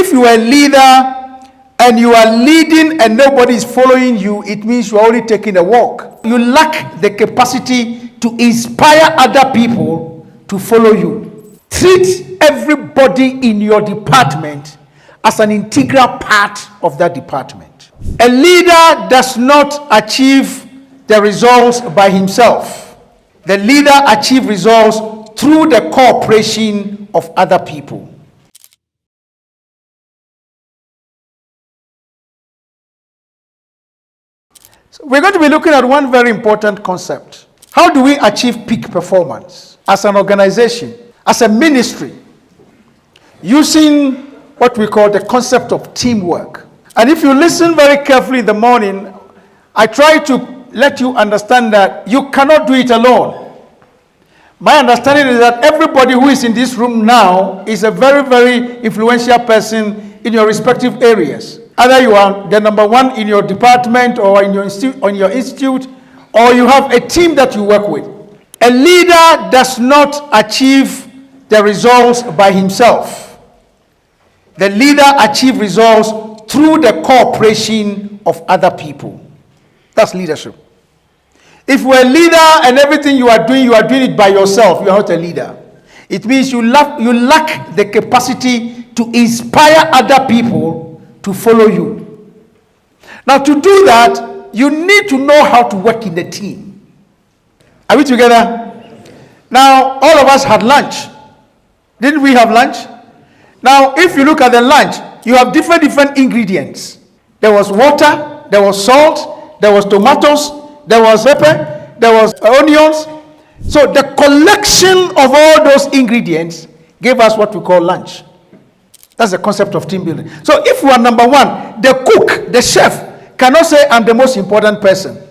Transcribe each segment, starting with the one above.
if you are a leader and you are leading and nobody is following you, it means you are only taking a walk. You lack the capacity to inspire other people to follow you. Treat everybody in your department as an integral part of that department. A leader does not achieve the results by himself. The leader achieves results through the cooperation of other people. So we're going to be looking at one very important concept. How do we achieve peak performance as an organization, as a ministry, using what we call the concept of teamwork? And if you listen very carefully in the morning, I try to let you understand that you cannot do it alone. My understanding is that everybody who is in this room now is a very, very influential person in your respective areas. Either you are the number one in your department or in your institute, or you have a team that you work with. A leader does not achieve the results by himself. The leader achieves results through the cooperation of other people. That's leadership. If you're a leader and everything you are doing it by yourself, you are not a leader. It means you lack the capacity to inspire other people to follow you. Now, to do that, you need to know how to work in a team. Are we together? Now, all of us had lunch. Didn't we have lunch? Now, if you look at the lunch, you have different ingredients. There was water, there was salt, there was tomatoes, there was pepper, there was onions. So the collection of all those ingredients gave us what we call lunch. That's the concept of team building. So if you are number one, the cook, the chef, cannot say, I'm the most important person.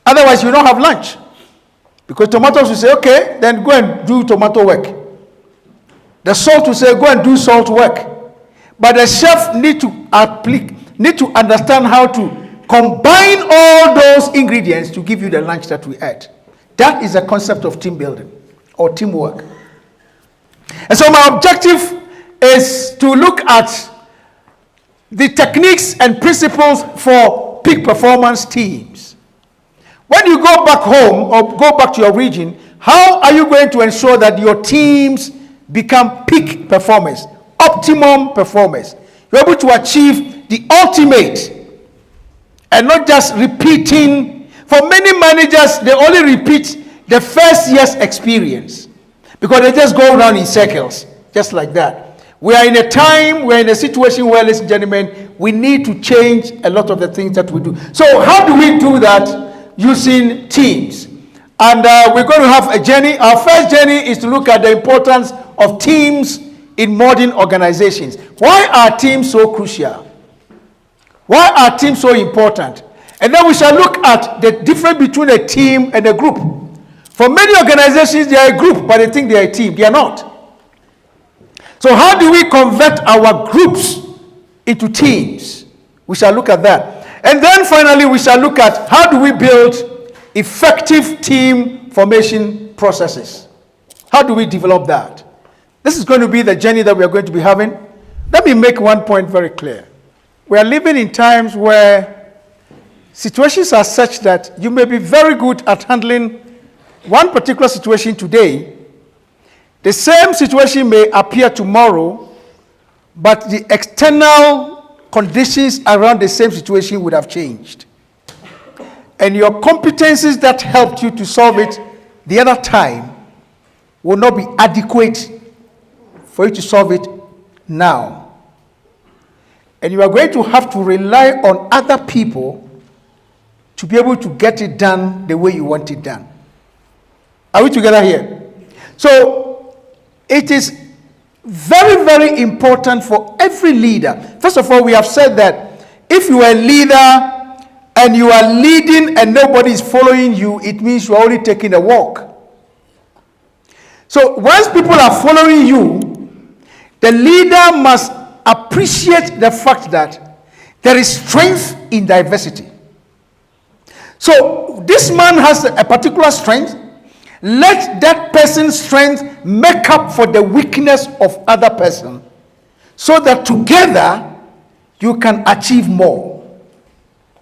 Otherwise, you don't have lunch. Because tomatoes will say, okay, then go and do tomato work. The salt will say, go and do salt work. But the chef need to understand how to combine all those ingredients to give you the lunch that we ate. That is the concept of team building or teamwork. And so my objective is to look at the techniques and principles for peak performance teams. When you go back home or go back to your region, how are you going to ensure that your teams become peak performers, optimum performers? You're able to achieve the ultimate and not just repeating. For many managers, they only repeat the first year's experience because they just go around in circles, just like that. We are in a situation where, ladies and gentlemen, we need to change a lot of the things that we do. So how do we do that? Using teams. And we're going to have a journey. Our first journey is to look at the importance of teams in modern organizations. Why are teams so crucial? Why are teams so important? And then we shall look at the difference between a team and a group. For many organizations, they are a group, but they think they are a team. They are not. So how do we convert our groups into teams? We shall look at that. And then finally, we shall look at how do we build effective team formation processes. How do we develop that? This is going to be the journey that we are going to be having. Let me make one point very clear. We are living in times where situations are such that you may be very good at handling one particular situation today. The same situation may appear tomorrow, but the external conditions around the same situation would have changed. And your competencies that helped you to solve it the other time will not be adequate for you to solve it now. And you are going to have to rely on other people to be able to get it done the way you want it done. Are we together here? So it is very, very important for every leader. First of all, we have said that if you are a leader and you are leading and nobody is following you, it means you are only taking a walk. So once people are following you, the leader must appreciate the fact that there is strength in diversity. So this man has a particular strength. Let that person's strength make up for the weakness of other person, so that together you can achieve more.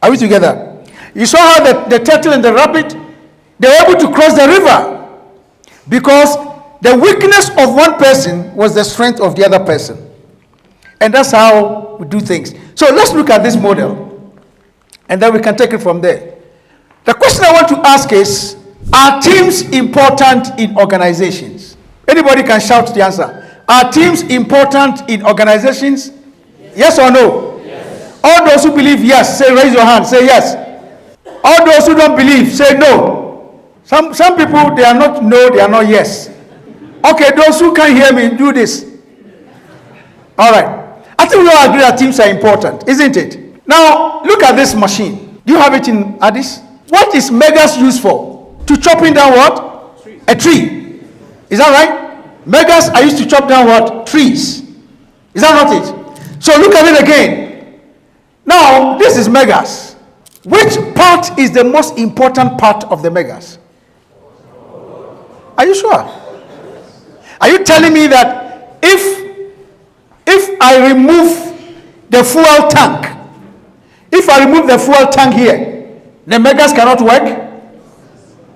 Are we together? You saw how the turtle and the rabbit, they were able to cross the river because the weakness of one person was the strength of the other person. And that's how we do things. So let's look at this model, and then we can take it from there. The question I want to ask is, are teams important in organizations? Anybody can shout the answer. Are teams important in organizations? Yes or no? Yes. All those who believe yes, say raise your hand, say yes. All those who don't believe, say no. Some people, they are not no, they are not yes. Okay, those who can't hear me, do this. All right. I think we all agree that teams are important, isn't it? Now, look at this machine. Do you have it in Addis? What is Megas used for? To chopping down what? A tree. Is that right? Megas are used to chop down what? Trees. Is that not it? So look at it again. Now, this is Megas. Which part is the most important part of the Megas? Are you sure? Are you telling me that if I remove the fuel tank, if I remove the fuel tank here, the Megas cannot work?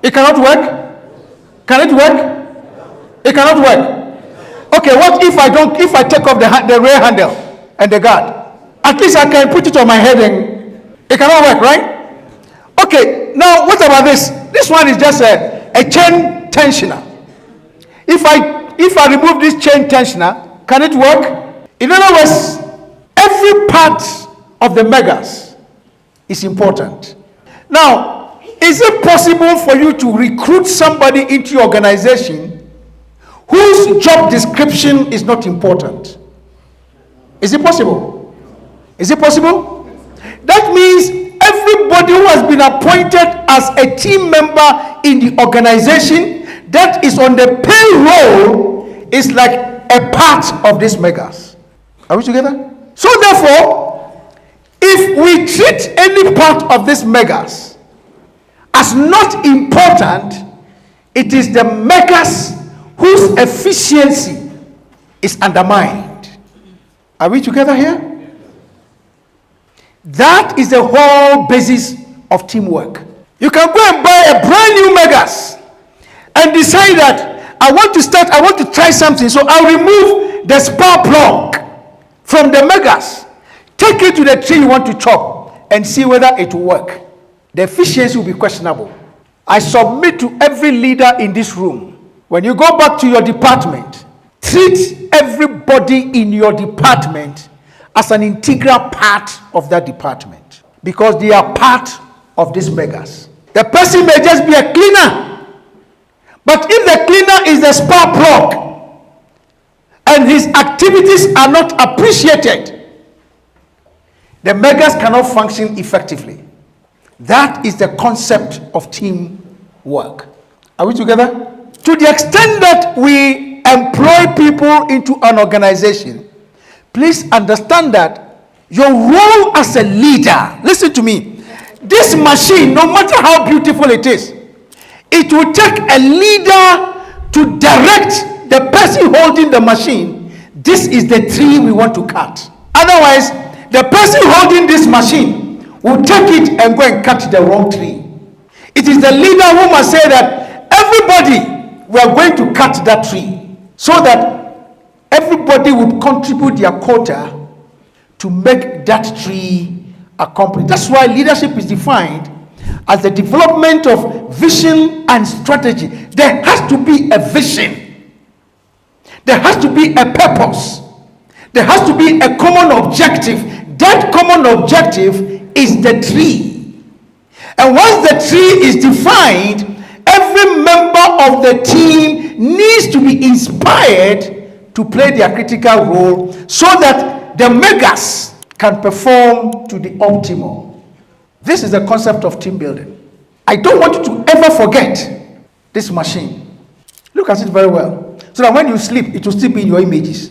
It cannot work? Can it work? It cannot work. Okay, what if I take off the rear handle and the guard? At least I can put it on my head and it cannot work, right? Okay, now what about this? This one is just a chain tensioner. If I remove this chain tensioner, can it work? In other words, every part of the Megas is important. Now, is it possible for you to recruit somebody into your organization whose job description is not important? Is it possible? Is it possible? That means everybody who has been appointed as a team member in the organization that is on the payroll is like a part of this Megas. Are we together? So therefore, if we treat any part of this Megas as not important, it is the Megas whose efficiency is undermined. Are we together here? That is the whole basis of teamwork. You can go and buy a brand new Megas and decide that I want to try something, so I'll remove the spark plug from the Megas, take it to the tree you want to chop and see whether it will work. The efficiency will be questionable. I submit to every leader in this room, when you go back to your department, treat everybody in your department as an integral part of that department, because they are part of this Megas. The person may just be a cleaner, but if the cleaner is the spark plug and his activities are not appreciated, the Megas cannot function effectively. That is the concept of teamwork. Are we together? To the extent that we employ people into an organization, please understand that your role as a leader, listen to me, this machine, no matter how beautiful it is, it will take a leader to direct the person holding the machine. This is the tree we want to cut. Otherwise, the person holding this machine will take it and go and cut the wrong tree. It is the leader who must say that everybody, we are going to cut that tree, so that everybody will contribute their quota to make that tree accomplished. That's why leadership is defined as the development of vision and strategy. There has to be a vision. There has to be a purpose. There has to be a common objective. That common objective is the tree. And once the tree is defined, every member of the team needs to be inspired to play their critical role so that the Megas can perform to the optimum. This is the concept of team building. I don't want you to ever forget this machine. Look at it very well, so that when you sleep, it will still be in your images.